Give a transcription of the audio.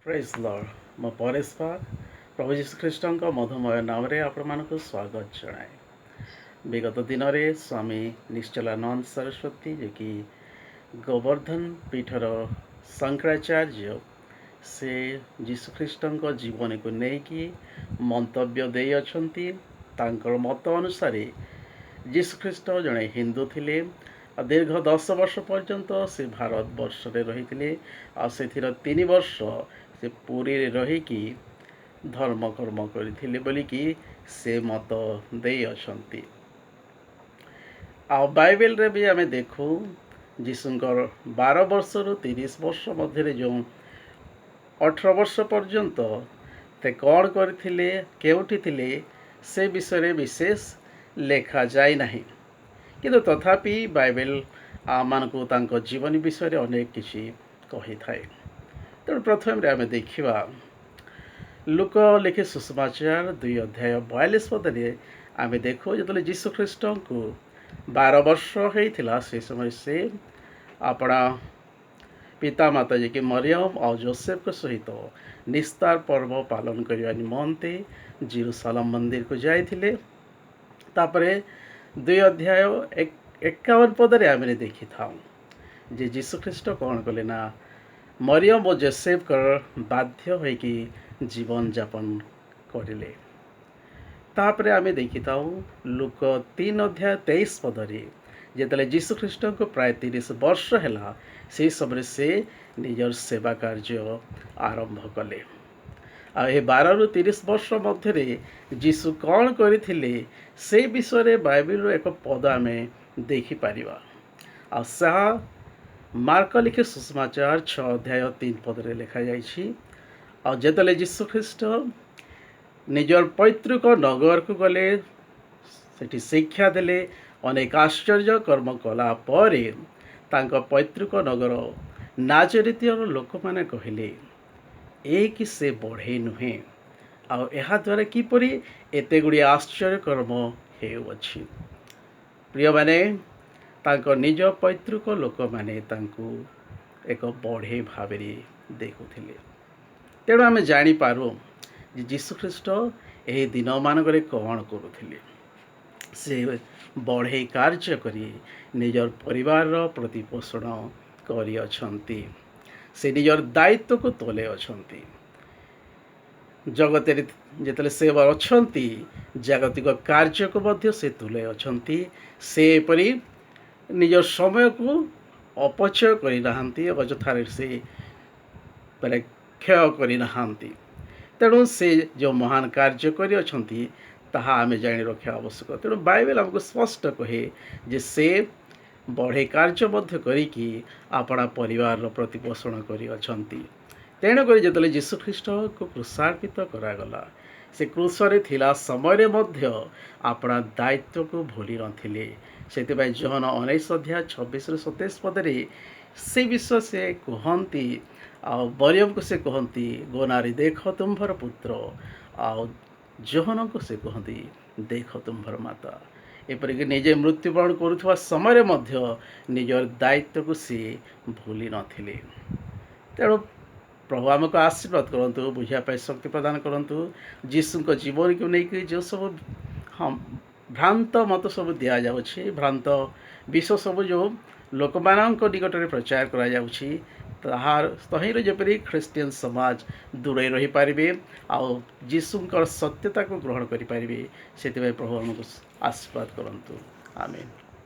ପ୍ରେଜ୍ ଲର୍ଡ। ମୁଁ ପରେଶ ପାଗ ପ୍ରଭୁ ଯୀଶୁଖ୍ରୀଷ୍ଟଙ୍କ ମଧୁମୟ ନାମରେ ଆପଣମାନଙ୍କୁ ସ୍ୱାଗତ ଜଣାଏ। ବିଗତ ଦିନରେ ସ୍ୱାମୀ ନିଶ୍ଚଲାନନ୍ଦ ସରସ୍ୱତୀ ଯିଏକି ଗୋବର୍ଦ୍ଧନ ପୀଠର ଶଙ୍କରାଚାର୍ଯ୍ୟ, ସେ ଯୀଶୁଖ୍ରୀଷ୍ଟଙ୍କ ଜୀବନୀକୁ ନେଇକି ମନ୍ତବ୍ୟ ଦେଇଅଛନ୍ତି। ତାଙ୍କର ମତ ଅନୁସାରେ ଯୀଶୁଖ୍ରୀଷ୍ଟ ଜଣେ ହିନ୍ଦୁ ଥିଲେ। ଦୀର୍ଘ 10 ବର୍ଷ ପର୍ଯ୍ୟନ୍ତ ସେ ଭାରତବର୍ଷରେ ରହିଥିଲେ। ଆଉ ସେଥିର 3 ବର୍ଷ ସେ ପୁରୀରେ ରହିକି ଧର୍ମକର୍ମ କରିଥିଲେ ବୋଲିକି ସେ ମତ ଦେଇଅଛନ୍ତି। ଆଉ ବାଇବେଲରେ ବି ଆମେ ଦେଖୁ ଯୀଶୁଙ୍କର 12 ବର୍ଷରୁ 30 ବର୍ଷ ମଧ୍ୟରେ ଯେଉଁ 18 ବର୍ଷ ପର୍ଯ୍ୟନ୍ତ ସେ କ'ଣ କରିଥିଲେ, କେଉଁଠି ଥିଲେ, ସେ ବିଷୟରେ ବିଶେଷ ଲେଖାଯାଇ ନାହିଁ। କିନ୍ତୁ ତଥାପି ବାଇବେଲ ଆମମାନଙ୍କୁ ତାଙ୍କ ଜୀବନୀ ବିଷୟରେ ଅନେକ କିଛି କହିଥାଏ। ତେଣୁ ପ୍ରଥମରେ ଆମେ ଦେଖିବା ଲୁକ ଲେଖେ ସୁସମାଚାର 2 ଅଧ୍ୟାୟ 42 ପଦରେ ଆମେ ଦେଖୁ, ଯେତେବେଳେ ଯୀଶୁଖ୍ରୀଷ୍ଟଙ୍କୁ 12 ବର୍ଷ ହେଇଥିଲା, ସେ ସମୟରେ ସେ ଆପଣା ପିତାମାତା ଯିଏକି ମରିୟମ ଆଉ ଯୋସେଫଙ୍କ ସହିତ ନିସ୍ତାର ପର୍ବ ପାଳନ କରିବା ନିମନ୍ତେ ଜେରୁସାଲେମ ମନ୍ଦିରକୁ ଯାଇଥିଲେ। ତାପରେ 2 ଅଧ୍ୟାୟ 51 ପଦରେ ଆମେ ଦେଖିଥାଉ ଯେ ଯୀଶୁଖ୍ରୀଷ୍ଟ କ'ଣ କଲେ ନା, ମରିୟମ ଓ ଯୋସେଫଙ୍କର ବାଧ୍ୟ ହୋଇକି ଜୀବନଯାପନ କରିଲେ। ତାପରେ ଆମେ ଦେଖିଥାଉ ଲୁକ 3 ଅଧ୍ୟାୟ 23 ପଦରେ ଯେତେବେଳେ ଯୀଶୁଖ୍ରୀଷ୍ଟଙ୍କୁ ପ୍ରାୟ 30 ବର୍ଷ ହେଲା, ସେହି ସମୟରେ ସେ ନିଜର ସେବା କାର୍ଯ୍ୟ ଆରମ୍ଭ କଲେ। ଆଉ ଏ 12ରୁ 30 ବର୍ଷ ମଧ୍ୟରେ ଯୀଶୁ କ'ଣ କରିଥିଲେ, ସେ ବିଷୟରେ ବାଇବେଲର ଏକ ପଦ ଆମେ ଦେଖିପାରିବା। ଆଉ ତାହା ମାର୍କ ଲେଖେ ସୁସମାଚାର 6 ଅଧ୍ୟାୟ 3 ପଦରେ ଲେଖାଯାଇଛି। ଆଉ ଯେତେବେଳେ ଯୀଶୁଖ୍ରୀଷ୍ଟ ନିଜର ପୈତୃକ ନଗରକୁ ଗଲେ, ସେଠି ଶିକ୍ଷା ଦେଲେ, ଅନେକ ଆଶ୍ଚର୍ଯ୍ୟ କର୍ମ କଲା ପରେ ତାଙ୍କ ପୈତୃକ ନଗର ନାଜରିତିର ଲୋକମାନେ କହିଲେ, ଏ କି ସେ ବଢ଼େଇ ନୁହେଁ? ଆଉ ଏହାଦ୍ୱାରା କିପରି ଏତେ ଗୁଡ଼ିଏ ଆଶ୍ଚର୍ଯ୍ୟ କର୍ମ ହେଉଅଛି? ପ୍ରିୟମାନେ, ତାଙ୍କ ନିଜ ପୈତୃକ ଲୋକମାନେ ତାଙ୍କୁ ଏକ ବଢ଼େଇ ଭାବରେ ଦେଖୁଥିଲେ। ତେଣୁ ଆମେ ଜାଣିପାରୁ ଯେ ଯୀଶୁଖ୍ରୀଷ୍ଟ ଏହି ଦିନମାନଙ୍କରେ କ'ଣ କରୁଥିଲେ। ସେ ବଢ଼େଇ କାର୍ଯ୍ୟ କରି ନିଜର ପରିବାରର ପ୍ରତିପୋଷଣ କରିଅଛନ୍ତି। ସେ ନିଜର ଦାୟିତ୍ୱକୁ ତୁଲେଇ ଅଛନ୍ତି। ଜଗତରେ ଯେତେବେଳେ ସେ ଅଛନ୍ତି, ଜାଗତିକ କାର୍ଯ୍ୟକୁ ମଧ୍ୟ ସେ ତୁଲେଇ ଅଛନ୍ତି। ସେ ଏପରି ନିଜ ସମୟକୁ ଅପଚୟ କରିନାହାନ୍ତି, ଅଯଥାରେ ସେ କ୍ଷୟ କରିନାହାନ୍ତି। ତେଣୁ ସେ ଯେଉଁ ମହାନ କାର୍ଯ୍ୟ କରିଅଛନ୍ତି, ତାହା ଆମେ ଜାଣି ରଖିବା ଆବଶ୍ୟକ। ତେଣୁ ବାଇବେଲ ଆମକୁ ସ୍ପଷ୍ଟ କହେ ଯେ ସେ ବଢ଼େଇ କାର୍ଯ୍ୟ ମଧ୍ୟ କରିକି ଆପଣା ପରିବାରର ପ୍ରତିପୋଷଣ କରିଅଛନ୍ତି। ତେଣୁକରି ଯେତେବେଳେ ଯୀଶୁଖ୍ରୀଷ୍ଟଙ୍କୁ କ୍ରୁଶାର୍ପିତ କରାଗଲା, ସେ କ୍ରୁଶରେ ଥିଲା ସମୟରେ ମଧ୍ୟ ଆପଣା ଦାୟିତ୍ୱକୁ ଭୁଲି ନଥିଲେ। ସେଥିପାଇଁ ଜହନ 19 ଅଧ୍ୟାୟ 26-27 ପଦରେ ସେ ବିଷୟ ସେ କୁହନ୍ତି। ଆଉ ମରିୟମକୁ ସେ କୁହନ୍ତି, ଗୋ ନାରୀ ଦେଖ ତୁମ୍ଭର ପୁତ୍ର। ଆଉ ଜୋହନଙ୍କୁ ସେ କୁହନ୍ତି, ଦେଖ ତୁମ୍ଭର ମାତା। ଏପରିକି ନିଜେ ମୃତ୍ୟୁବରଣ କରୁଥିବା ସମୟରେ ମଧ୍ୟ ନିଜର ଦାୟିତ୍ୱକୁ ସେ ଭୁଲି ନଥିଲେ। ତେଣୁ ପ୍ରଭୁ ଆମକୁ ଆଶୀର୍ବାଦ କରନ୍ତୁ, ବୁଝିବା ପାଇଁ ଶକ୍ତି ପ୍ରଦାନ କରନ୍ତୁ। ଯୀଶୁଙ୍କ ଜୀବନୀକୁ ନେଇକି ଯେଉଁ ସବୁ ଭ୍ରାନ୍ତ ମତ ସବୁ ଦିଆଯାଉଛି, ଭ୍ରାନ୍ତ ବିଷୟ ସବୁ ଯେଉଁ ଲୋକମାନଙ୍କ ନିକଟରେ ପ୍ରଚାର କରାଯାଉଛି, ତହିଁରୁ ଯେପରି ଖ୍ରୀଷ୍ଟିଆନ ସମାଜ ଦୂରେଇ ରହିପାରିବେ ଆଉ ଯୀଶୁଙ୍କର ସତ୍ୟତାକୁ ଗ୍ରହଣ କରିପାରିବେ, ସେଥିପାଇଁ ପ୍ରଭୁ ଆମକୁ ଆଶୀର୍ବାଦ କରନ୍ତୁ। ଆମେନ୍।